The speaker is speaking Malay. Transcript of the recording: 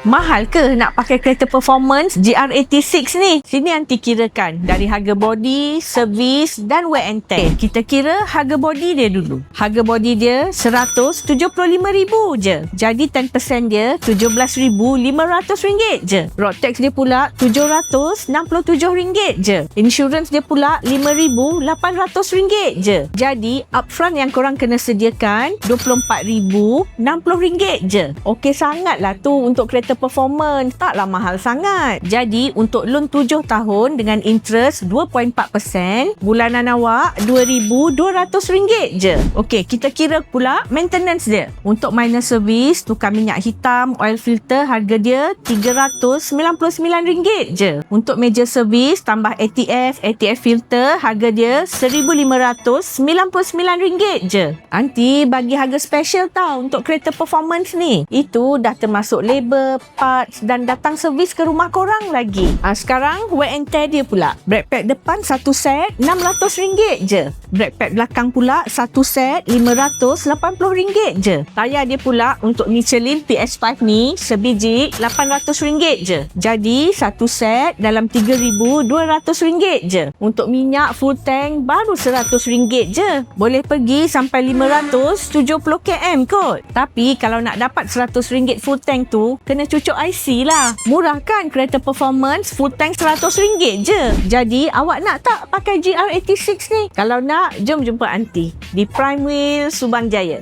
Mahal ke nak pakai kereta performance GR86 ni? Sini Aunty kirakan dari harga body, servis dan wear and tear. Kita kira harga body dia dulu. Harga body dia RM175,000 je. Jadi 10% dia RM17,500 je. Road tax dia pula RM767 je. Insurance dia pula RM5,800 je. Jadi upfront yang korang kena sediakan RM24,060 je. Okey sangatlah tu untuk kereta performance, taklah mahal sangat. Jadi untuk loan 7 tahun dengan interest 2.4%, bulanan awak RM2,200 je. Okey, kita kira pula maintenance dia. Untuk minor service, tukar minyak hitam, oil filter, harga dia RM399 je. Untuk major service, tambah ATF filter, harga dia RM1,599 je. Aunty bagi harga special tau untuk kereta performance ni. Itu dah termasuk labor, parts dan datang servis ke rumah korang lagi. Sekarang wear and tear dia pula. Brake pad depan satu set RM600 je. Brake pad belakang pula satu set RM580 je. Tayar dia pula untuk Michelin PS5 ni sebiji RM800 je. Jadi satu set dalam RM3,200 je. Untuk minyak full tank baru RM100 je. Boleh pergi sampai 570 km kot. Tapi kalau nak dapat RM100 full tank tu, kena cucuk IC lah. Murah kan kereta performance full tank RM100 je. Jadi awak nak tak pakai GR86 ni? Kalau nak, jom jumpa Aunty di Prime Wheel Subang Jaya.